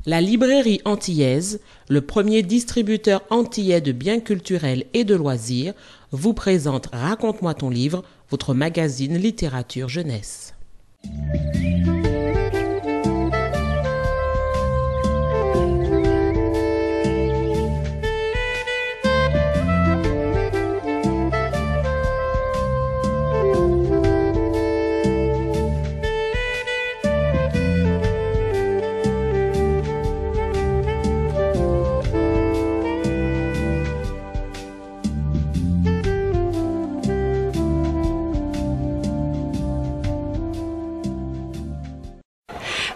La librairie antillaise, le premier distributeur antillais de biens culturels et de loisirs, vous présente Raconte-moi ton livre, votre magazine littérature jeunesse.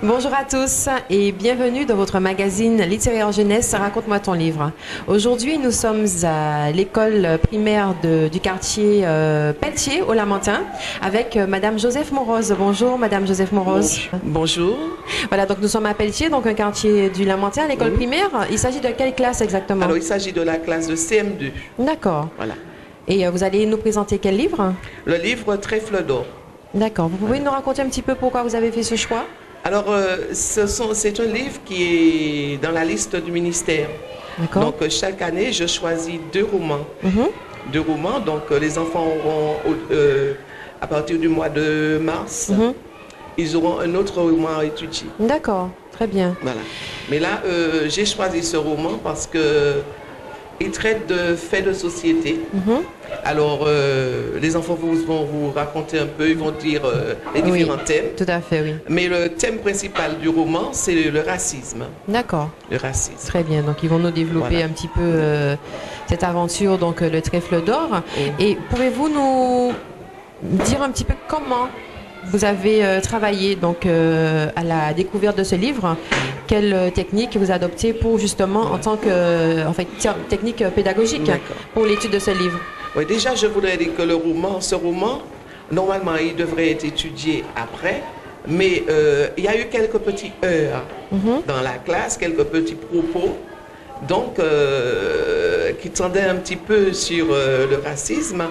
Bonjour à tous et bienvenue dans votre magazine littéraire jeunesse Raconte-moi ton livre. Aujourd'hui, nous sommes à l'école primaire du quartier Pelletier au Lamentin avec Madame Joseph Morose. Bonjour Madame Joseph Morose. Bonjour. Voilà, donc nous sommes à Pelletier, donc un quartier du Lamentin, à l'école primaire. Il s'agit de quelle classe exactement? Alors, il s'agit de la classe de CM2. D'accord. Voilà. Et vous allez nous présenter quel livre? Le livre Trèfle d'or. D'accord. Vous pouvez nous raconter un petit peu pourquoi vous avez fait ce choix? Alors, c'est un livre qui est dans la liste du ministère. Donc, chaque année, je choisis deux romans. Deux romans, donc les enfants auront, à partir du mois de mars, ils auront un autre roman à étudier. D'accord, très bien. Voilà. Mais là, j'ai choisi ce roman parce que il traite de faits de société. Alors, les enfants vont vous raconter un peu, ils vont dire les différents thèmes. Tout à fait, oui. Mais le thème principal du roman, c'est le racisme. D'accord. Le racisme. Très bien. Donc, ils vont nous développer un petit peu cette aventure, donc le trèfle d'or. Et pouvez-vous nous dire un petit peu comment vous avez travaillé donc à la découverte de ce livre? Quelle technique vous adoptez pour justement, en tant que technique pédagogique pour l'étude de ce livre? Oui, déjà, je voudrais dire que ce roman, normalement, il devrait être étudié après, mais il y a eu quelques petits heurts dans la classe, quelques petits propos, donc qui tendaient un petit peu sur le racisme.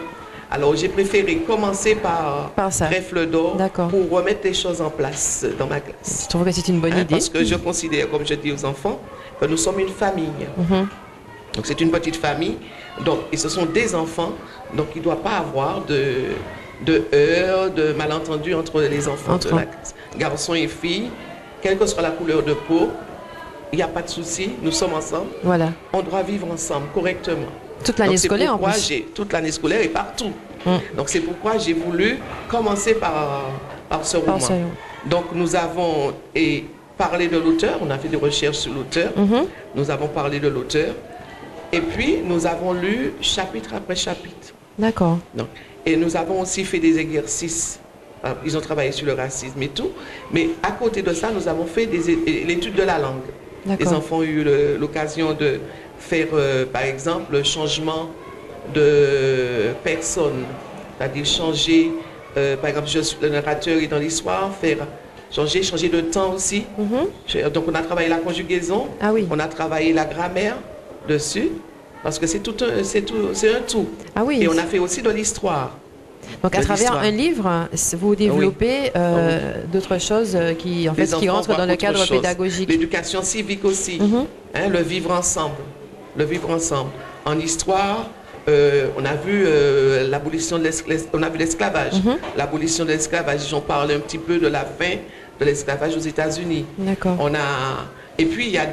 Alors, j'ai préféré commencer par Trèfle d'or pour remettre les choses en place dans ma classe. Je trouve que c'est une bonne idée. Parce que je considère, comme je dis aux enfants, que nous sommes une famille. Donc, c'est une petite famille. Donc, et ce sont des enfants. Donc, il ne doit pas avoir de heurts, de malentendus entre les enfants de la classe. Garçons et filles, quelle que soit la couleur de peau, il n'y a pas de souci. Nous sommes ensemble. Voilà. On doit vivre ensemble correctement. Toute l'année scolaire en plus. Toute l'année scolaire et partout. Donc c'est pourquoi j'ai voulu commencer par ce roman. Donc nous avons parlé de l'auteur, on a fait des recherches sur l'auteur, nous avons parlé de l'auteur et puis nous avons lu chapitre après chapitre. D'accord. Et nous avons aussi fait des exercices. Ils ont travaillé sur le racisme et tout, mais à côté de ça, nous avons fait l'étude de la langue. Les enfants ont eu l'occasion de faire, par exemple, le changement de personne, c'est-à-dire changer, par exemple, le narrateur est dans l'histoire, changer de temps aussi. Donc, on a travaillé la conjugaison, on a travaillé la grammaire dessus, parce que c'est un tout. Et on a fait aussi de l'histoire. Donc, à travers un livre, vous développez d'autres choses qui rentrent dans le cadre pédagogique. L'éducation civique aussi, le vivre ensemble. Le vivre ensemble. En histoire, on a vu l'abolition de l'esclavage. L'abolition de l'esclavage, ils ont parlé un petit peu de la fin de l'esclavage aux États-Unis. Et puis, il y a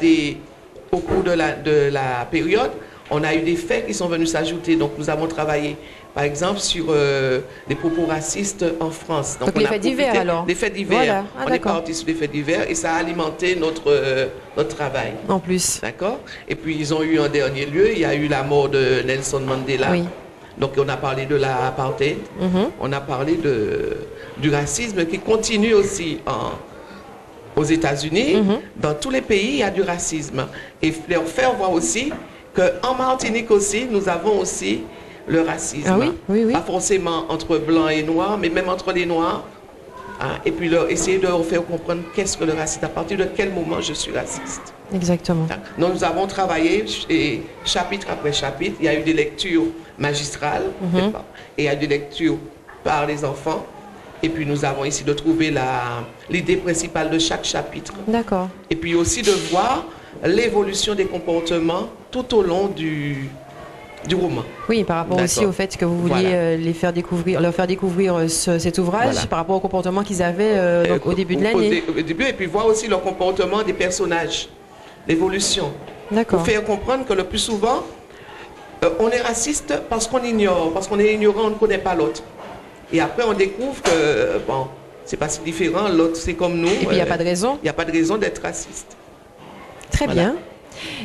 au cours de la période, on a eu des faits qui sont venus s'ajouter. Donc, nous avons travaillé, par exemple, sur des propos racistes en France. Donc les faits divers, alors? Les faits divers. Voilà. On est parti sur les faits divers et ça a alimenté notre travail. En plus. D'accord. Et puis, ils ont eu en dernier lieu, il y a eu la mort de Nelson Mandela. Donc, on a parlé de l'apartheid. On a parlé du racisme qui continue aussi aux États-Unis. Dans tous les pays, il y a du racisme. Et leur faire voir aussi qu'en Martinique aussi, nous avons aussi le racisme. Pas forcément entre blancs et noirs, mais même entre les noirs. Et puis essayer de leur faire comprendre qu'est-ce que le racisme, à partir de quel moment je suis raciste. Exactement. Donc, nous avons travaillé chapitre après chapitre. Il y a eu des lectures magistrales et il y a eu des lectures par les enfants. Et puis nous avons ici de trouver l'idée principale de chaque chapitre. D'accord. Et puis aussi de voir l'évolution des comportements tout au long du roman. Oui, par rapport aussi au fait que vous vouliez leur faire découvrir cet ouvrage par rapport au comportement qu'ils avaient donc, au début de l'année. Au début, et puis voir aussi le comportement des personnages, l'évolution. D'accord. Pour faire comprendre que le plus souvent, on est raciste parce qu'on ignore, parce qu'on est ignorant, on ne connaît pas l'autre. Et après, on découvre que, bon, c'est pas si différent, l'autre c'est comme nous. Et puis il n'y a pas de raison. Il n'y a pas de raison d'être raciste. Très bien.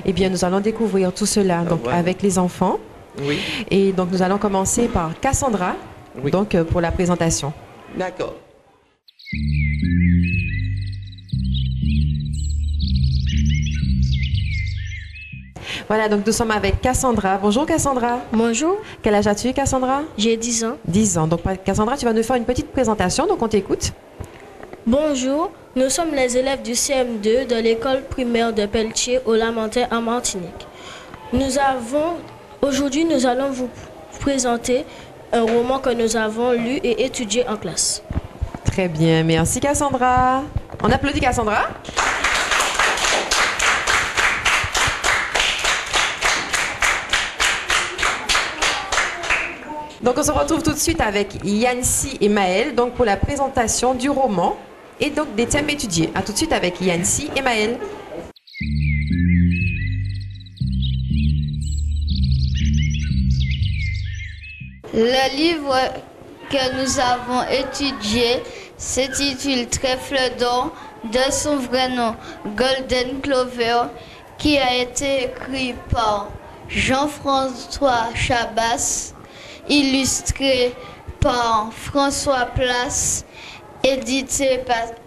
Eh bien, nous allons découvrir tout cela donc, avec les enfants. Oui. Et donc, nous allons commencer par Cassandra, donc, pour la présentation. D'accord. Voilà, donc nous sommes avec Cassandra. Bonjour Cassandra. Bonjour. Quel âge as-tu Cassandra? J'ai 10 ans. 10 ans. Donc Cassandra, tu vas nous faire une petite présentation, donc on t'écoute. Bonjour, nous sommes les élèves du CM2 de l'école primaire de Pelletier au Lamentin en Martinique. Aujourd'hui, nous allons vous présenter un roman que nous avons lu et étudié en classe. Très bien, merci Cassandra. On applaudit Cassandra. Donc on se retrouve tout de suite avec Yancy et Maëlle donc pour la présentation du roman et donc des thèmes étudiés. A tout de suite avec Yancy et Maëlle. Le livre que nous avons étudié s'intitule Trèfle d'or de son vrai nom, Golden Clover, qui a été écrit par Jean-François Chabas, illustré par François Place, édité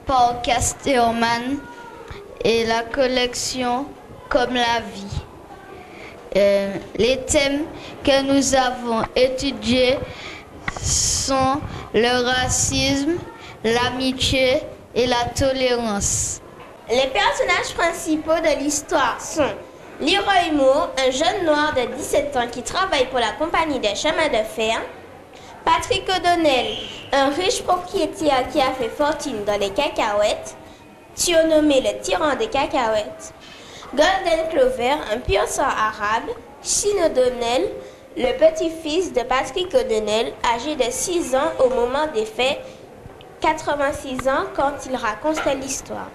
par Casterman et la collection Comme la vie. Les thèmes que nous avons étudiés sont le racisme, l'amitié et la tolérance. Les personnages principaux de l'histoire sont Leroy Moore, un jeune noir de 17 ans qui travaille pour la compagnie des chemins de fer. Patrick O'Donnell, un riche propriétaire qui a fait fortune dans les cacahuètes, surnommé le tyran des cacahuètes. Golden Clover, un pur sang arabe. Shin O'Donnell, le petit-fils de Patrick O'Donnell, âgé de 6 ans au moment des faits, 86 ans quand il raconte l'histoire.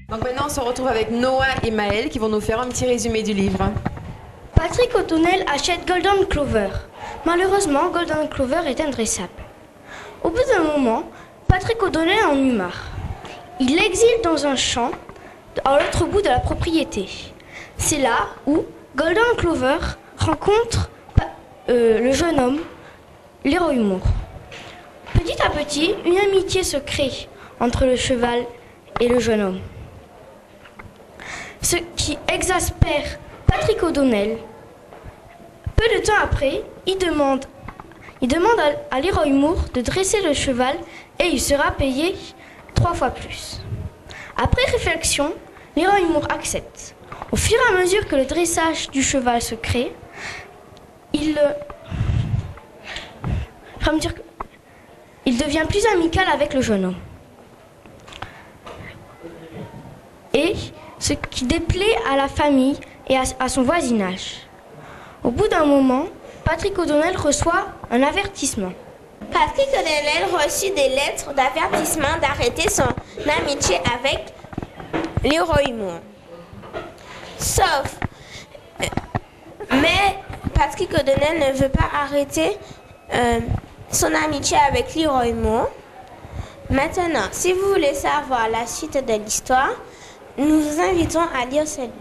Donc maintenant on se retrouve avec Noah et Maëlle qui vont nous faire un petit résumé du livre. Patrick O'Donnell achète Golden Clover. Malheureusement, Golden Clover est indressable. Au bout d'un moment, Patrick O'Donnell en eut marre. Il l'exile dans un champ à l'autre bout de la propriété. C'est là où Golden Clover rencontre le jeune homme, Leroy Moore. Petit à petit, une amitié se crée entre le cheval et le jeune homme. Ce qui exaspère Patrick O'Donnell. Peu de temps après, il demande à Leroy Moore de dresser le cheval et il sera payé 3 fois plus. Après réflexion, Leroy Moore accepte. Au fur et à mesure que le dressage du cheval se crée, il devient plus amical avec le jeune homme. Et ce qui déplaît à la famille et à son voisinage. Au bout d'un moment, Patrick O'Donnell reçoit un avertissement. Patrick O'Donnell reçut des lettres d'avertissement d'arrêter son amitié avec Leroy Moore. Mais Patrick O'Donnell ne veut pas arrêter son amitié avec Leroy Moore. Maintenant, si vous voulez savoir la suite de l'histoire, nous vous invitons à lire ce livre.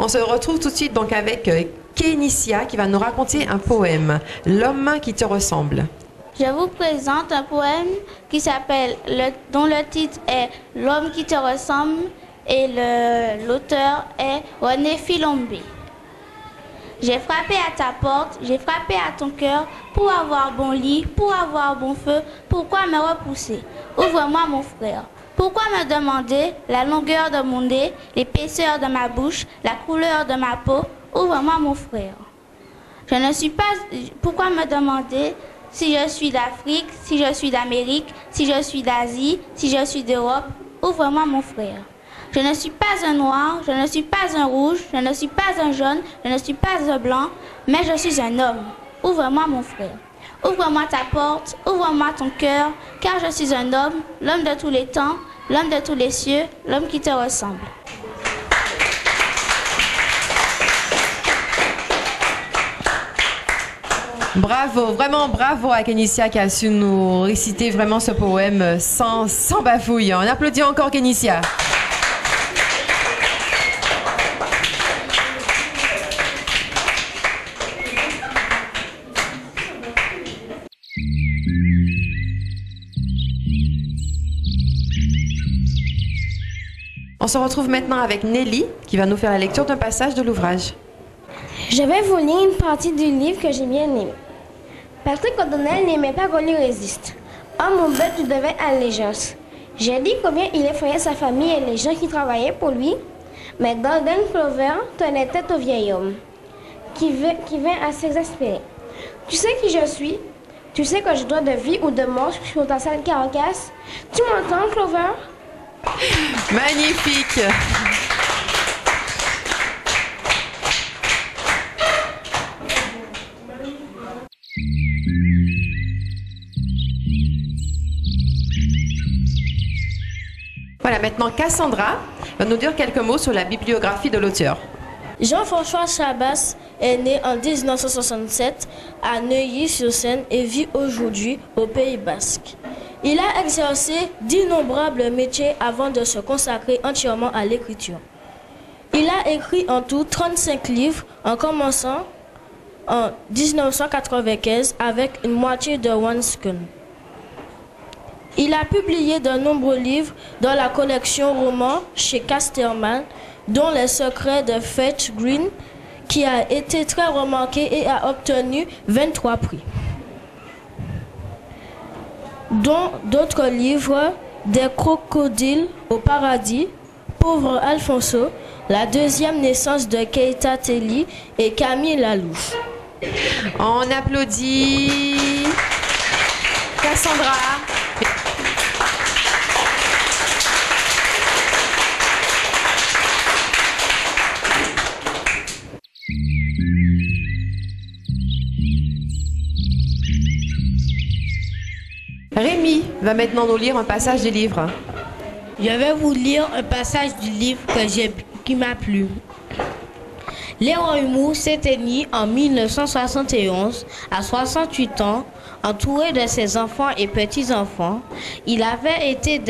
On se retrouve tout de suite donc avec Kénissia qui va nous raconter un poème, L'homme qui te ressemble. Je vous présente un poème qui s'appelle, dont le titre est L'homme qui te ressemble et l'auteur est René Philombé. J'ai frappé à ta porte, j'ai frappé à ton cœur pour avoir bon lit, pour avoir bon feu. Pourquoi me repousser? Ouvre-moi mon frère. Pourquoi me demander la longueur de mon nez, l'épaisseur de ma bouche, la couleur de ma peau? Ouvre-moi mon frère. Je ne suis pas... Pourquoi me demander si je suis d'Afrique, si je suis d'Amérique, si je suis d'Asie, si je suis d'Europe? Ouvre-moi mon frère. Je ne suis pas un noir, je ne suis pas un rouge, je ne suis pas un jaune, je ne suis pas un blanc, mais je suis un homme. Ouvre-moi mon frère. Ouvre-moi ta porte, ouvre-moi ton cœur, car je suis un homme, l'homme de tous les temps, l'homme de tous les cieux, l'homme qui te ressemble. Bravo, vraiment bravo à Kénissia qui a su nous réciter vraiment ce poème sans bafouille. On applaudit encore Kénissia. On se retrouve maintenant avec Nelly qui va nous faire la lecture d'un passage de l'ouvrage. Je vais vous lire une partie du livre que j'ai bien aimé. Patrick O'Donnell n'aimait pas qu'on lui résiste. Oh mon bête, tu devais allégeance. J'ai dit combien il effrayait sa famille et les gens qui travaillaient pour lui. Mais Golden Clover tenait tête au vieil homme, qui vint à s'exaspérer. Tu sais qui je suis? Tu sais que je dois de vie ou de mort sur ta sale carcasse? Tu m'entends, Clover? Magnifique! Voilà, maintenant Cassandra va nous dire quelques mots sur la bibliographie de l'auteur. Jean-François Chabas est né en 1967 à Neuilly-sur-Seine et vit aujourd'hui au Pays Basque. Il a exercé d'innombrables métiers avant de se consacrer entièrement à l'écriture. Il a écrit en tout 35 livres, en commençant en 1995 avec une moitié de Wansken. Il a publié de nombreux livres dans la collection romans chez Casterman, dont Les Secrets de Fetch Green, qui a été très remarqué et a obtenu 23 prix. Dont d'autres livres, Des crocodiles au paradis, Pauvre Alfonso, La deuxième naissance de Keita Telly et Camille Lalouche. On applaudit Cassandra. Rémi va maintenant nous lire un passage du livre. Je vais vous lire un passage du livre qui m'a plu. Léon Humour s'éteignit en 1971 à 68 ans, entouré de ses enfants et petits-enfants. Il avait été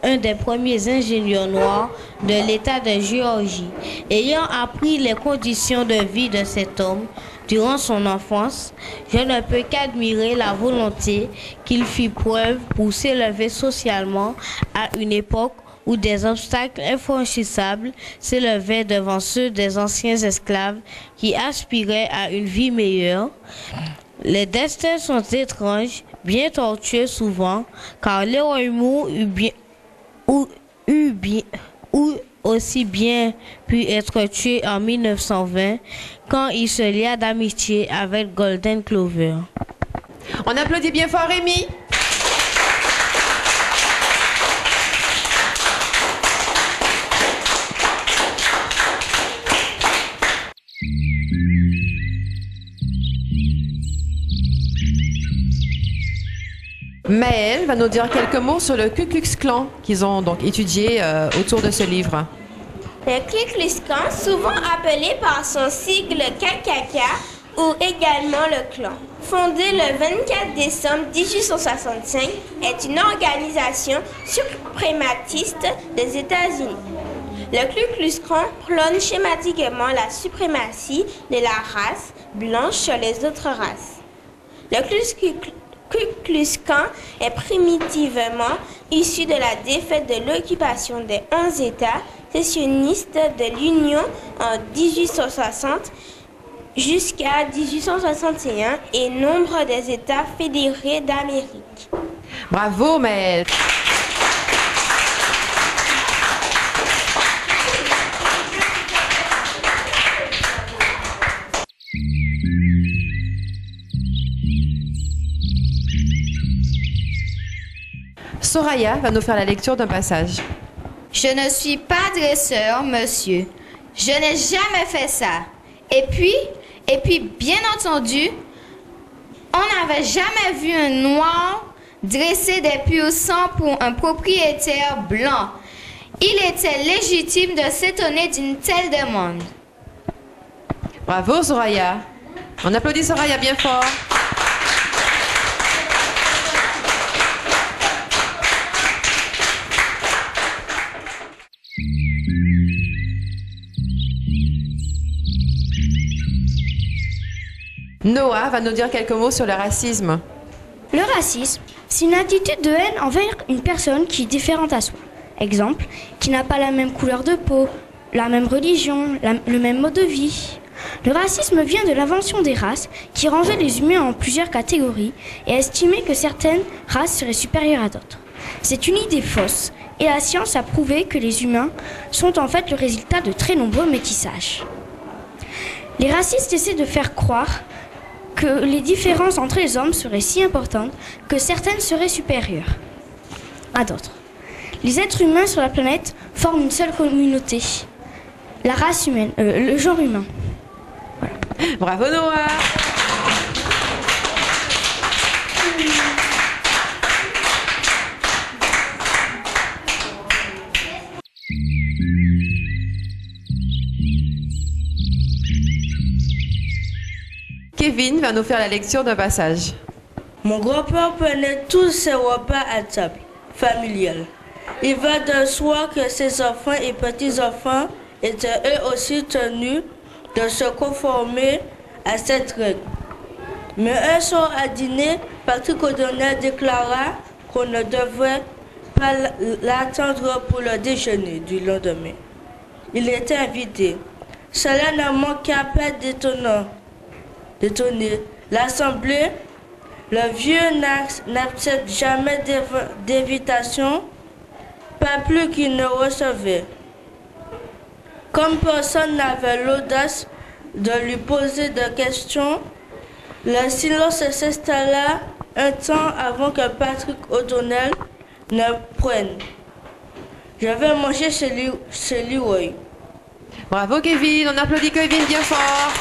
un des premiers ingénieurs noirs de l'État de Géorgie. Ayant appris les conditions de vie de cet homme durant son enfance, je ne peux qu'admirer la volonté qu'il fit preuve pour s'élever socialement à une époque où des obstacles infranchissables s'élevaient devant ceux des anciens esclaves qui aspiraient à une vie meilleure. Les destins sont étranges, bien tortueux souvent, car Léon Humour eût aussi bien pu être tué en 1920 quand il se lia d'amitié avec Golden Clover. On applaudit bien fort Rémi. Maëlle va nous dire quelques mots sur le Ku Klux Klan qu'ils ont donc étudié autour de ce livre. Le Ku Klux Klan, souvent appelé par son sigle KKK ou également le Klan, fondé le 24 décembre 1865, est une organisation suprématiste des États-Unis. Le Ku Klux Klan prône schématiquement la suprématie de la race blanche sur les autres races. Le Ku Klux Klan est primitivement issu de la défaite de l'occupation des 11 États sécessionnistes de l'Union en 1860 jusqu'à 1861 et nombre des États fédérés d'Amérique. Bravo, Maëlle. Soraya va nous faire la lecture d'un passage. Je ne suis pas dresseur, monsieur. Je n'ai jamais fait ça. Et puis, bien entendu, on n'avait jamais vu un noir dresser des pur sang pour un propriétaire blanc. Il était légitime de s'étonner d'une telle demande. Bravo, Soraya. On applaudit Soraya bien fort. Noah va nous dire quelques mots sur le racisme. Le racisme, c'est une attitude de haine envers une personne qui est différente à soi. Exemple, qui n'a pas la même couleur de peau, la même religion, le même mode de vie. Le racisme vient de l'invention des races qui rangeait les humains en plusieurs catégories et estimait que certaines races seraient supérieures à d'autres. C'est une idée fausse et la science a prouvé que les humains sont en fait le résultat de très nombreux métissages. Les racistes essaient de faire croire que les différences entre les hommes seraient si importantes que certaines seraient supérieures à d'autres. Les êtres humains sur la planète forment une seule communauté, la race humaine, le genre humain. Voilà. Bravo Noah. Kevin va nous faire la lecture d'un passage. Mon grand-père prenait tous ses repas à table, familiale. Il va de soi que ses enfants et petits-enfants étaient eux aussi tenus de se conformer à cette règle. Mais un soir à dîner, Patrick O'Donnell déclara qu'on ne devrait pas l'attendre pour le déjeuner du lendemain. Il était invité. Cela ne manqua pas d'étonner l'Assemblée. Le vieux n'accepte jamais d'invitation, pas plus qu'il ne recevait. Comme personne n'avait l'audace de lui poser de questions, le silence s'installa un temps avant que Patrick O'Donnell ne prenne. Je vais manger chez Leroy. Bravo Kevin, on applaudit Kevin bien fort.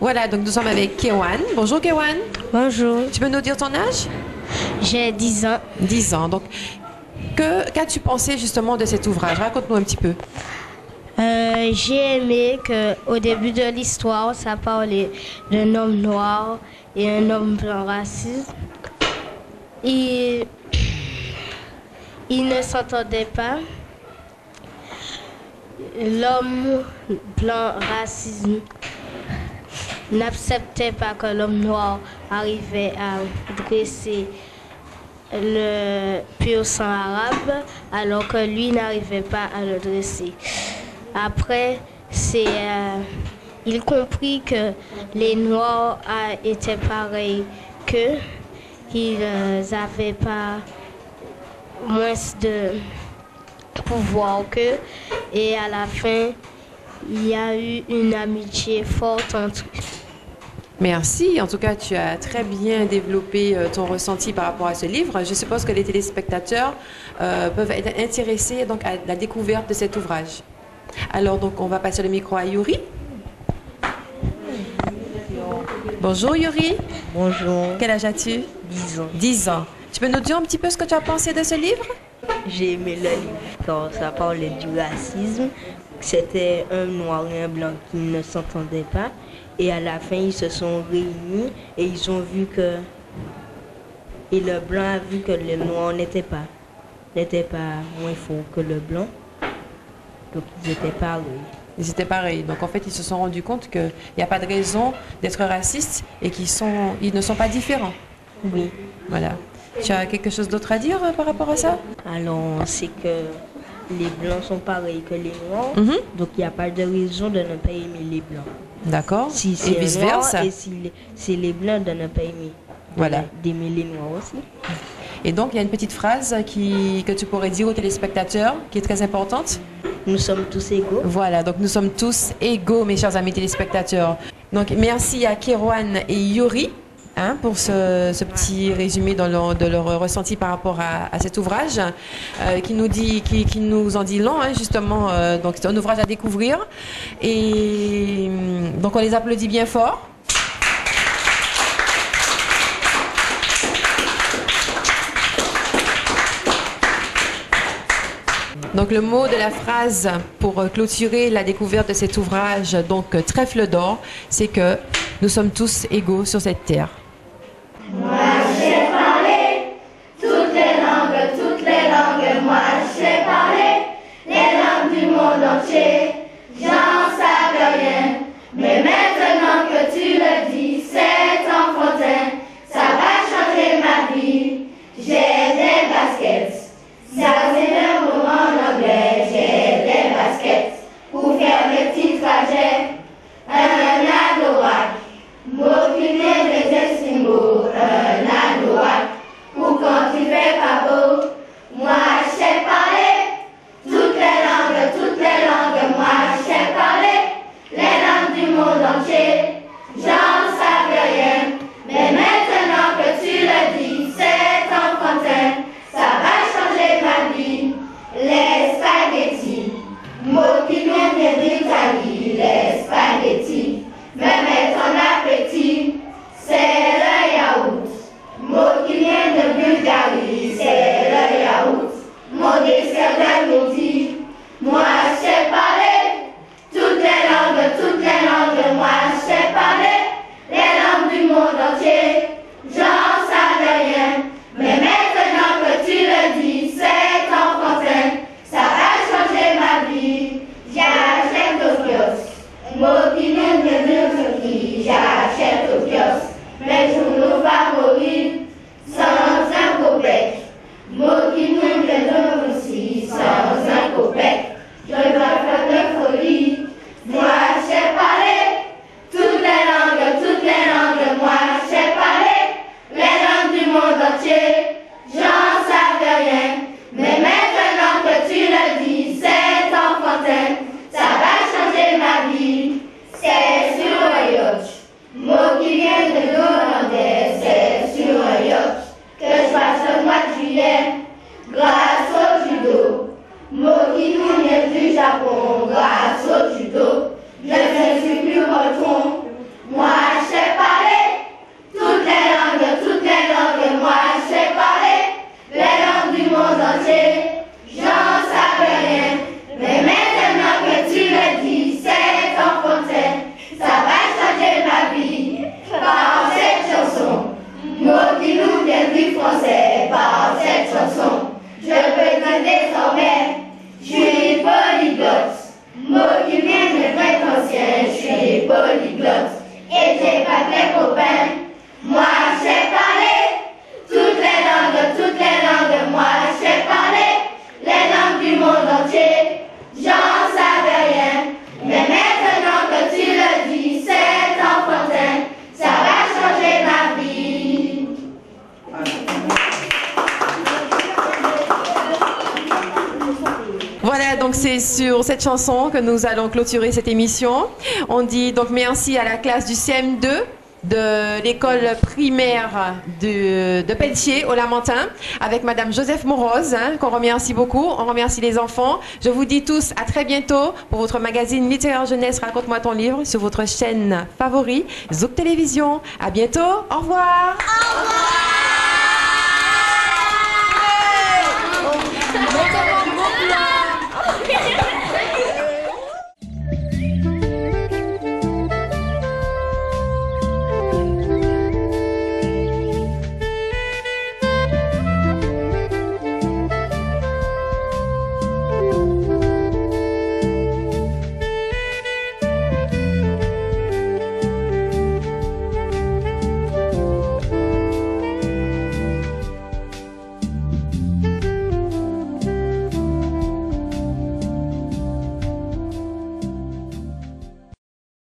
Voilà, donc nous sommes avec Kewan. Bonjour Kewan. Bonjour. Tu peux nous dire ton âge? J'ai 10 ans. 10 ans. Donc, qu'as-tu pensé justement de cet ouvrage? Raconte-nous un petit peu. J'ai aimé qu'au début de l'histoire, ça parlait d'un homme noir et un homme blanc raciste. Ils ne s'entendaient pas. L'homme blanc raciste n'acceptait pas que l'homme noir arrivait à dresser le pur sang arabe alors que lui n'arrivait pas à le dresser. Après, il comprit que les noirs étaient pareils qu'eux, qu'ils n'avaient pas moins de pouvoir qu'eux, et à la fin, il y a eu une amitié forte entre eux. Merci. En tout cas, tu as très bien développé ton ressenti par rapport à ce livre. Je suppose que les téléspectateurs peuvent être intéressés donc, à la découverte de cet ouvrage. Alors, donc, on va passer le micro à Yuri. Bonjour Yuri. Bonjour. Quel âge as-tu? 10 ans. 10 ans. Tu peux nous dire un petit peu ce que tu as pensé de ce livre? J'ai aimé le livre quand ça parlait du racisme. C'était un noir et un blanc qui ne s'entendaient pas. Et à la fin, ils se sont réunis et ils ont vu que Et le blanc a vu que le noir n'était pas moins fort que le blanc. Donc ils étaient pareils. Ils étaient pareils. Donc en fait, ils se sont rendus compte qu'il n'y a pas de raison d'être raciste et ils ne sont pas différents. Oui. Voilà. Tu as quelque chose d'autre à dire par rapport à ça? Alors, c'est que les blancs sont pareils que les noirs. Donc il n'y a pas de raison de ne pas aimer les blancs. D'accord. Si et vice-versa. Et si c'est les blancs de ne pas aimer. Voilà. D'aimer les noirs aussi. Et donc, il y a une petite phrase que tu pourrais dire aux téléspectateurs, qui est très importante. Nous sommes tous égaux. Voilà, donc nous sommes tous égaux, mes chers amis téléspectateurs. Donc, merci à Kérouane et Yuri pour ce petit résumé de leur ressenti par rapport à cet ouvrage, qui nous en dit long, justement. Donc, c'est un ouvrage à découvrir. Et donc, on les applaudit bien fort. Donc le mot de la phrase pour clôturer la découverte de cet ouvrage, donc Trèfle d'or, c'est que nous sommes tous égaux sur cette terre. Moi j'ai parlé toutes les langues, moi j'ai parlé les langues du monde entier. J'en savais rien, mais maintenant que tu le dis, c'est enfantin, ça va changer ma vie. J'ai des baskets. Ça c'est un mot en anglais, j'ai des baskets pour faire mes petits trajets. Un adorac, mot qui vient des estimaux. Un adorac, pour quand il fait pas beau. Moi j'ai parlé toutes les langues, moi j'ai parlé les langues du monde entier. J'en savais rien, mais maintenant que tu le dis, c'est enfantin, ça va changer ma vie. Les spaghettis, mot qui vient de l'Italie, les spaghettis, me met ton appétit. C'est le yaourt, mot qui vient de Bulgarie, c'est le yaourt, mon dessert de midi. Moi j'ai parlé toutes les langues, moi j'ai parlé les langues du monde entier. J'en savais rien, mais maintenant que tu le dis, c'est enfantin, ça va changer ma vie. J'achète au kiosque, mot qui vient de Turquie, j'achète au kiosque mes journaux favoris, sans un copec, mot qui vient de Russie, sans un copec, je vais faire de folie. Moi j'ai parlé toutes les langues, moi j'ai parlé les langues du monde entier. J'en savais rien, mais maintenant que tu le dis, c'est enfantin, ça va changer ma vie. C'est sur un yacht, mot qui vient de l'Hollandais, c'est sur un yacht que je passe le mois de juillet, grâce au judo, mot qui nous vient du Japon, grâce au judo, je ne suis plus breton. Moi j'ai parlé toutes les langues, moi j'ai parlé les langues du monde entier. J'en savais rien, mais maintenant que tu le dis, c'est enfantin, ça va changer ma vie. Par cette chanson, mot qui nous vient du français, par cette chanson, je peux dire désormais, je suis polyglotte, mot qui vient de grec ancien, je suis polyglotte, et j'ai pas de copains. Moi j'ai parlé toutes les langues, moi j'ai parlé les langues du monde entier. J'en savais rien, mais maintenant que tu le dis, c'est enfantin, ça va changer ma vie. Voilà, donc c'est sur cette chanson que nous allons clôturer cette émission. On dit donc merci à la classe du CM2 de l'école primaire de Pelletier au Lamentin avec Madame Joseph Moroz, qu'on remercie beaucoup. On remercie les enfants. Je vous dis tous à très bientôt pour votre magazine littéraire jeunesse Raconte-moi ton livre sur votre chaîne favorite Zouk Télévision. À bientôt. Au revoir. Au revoir.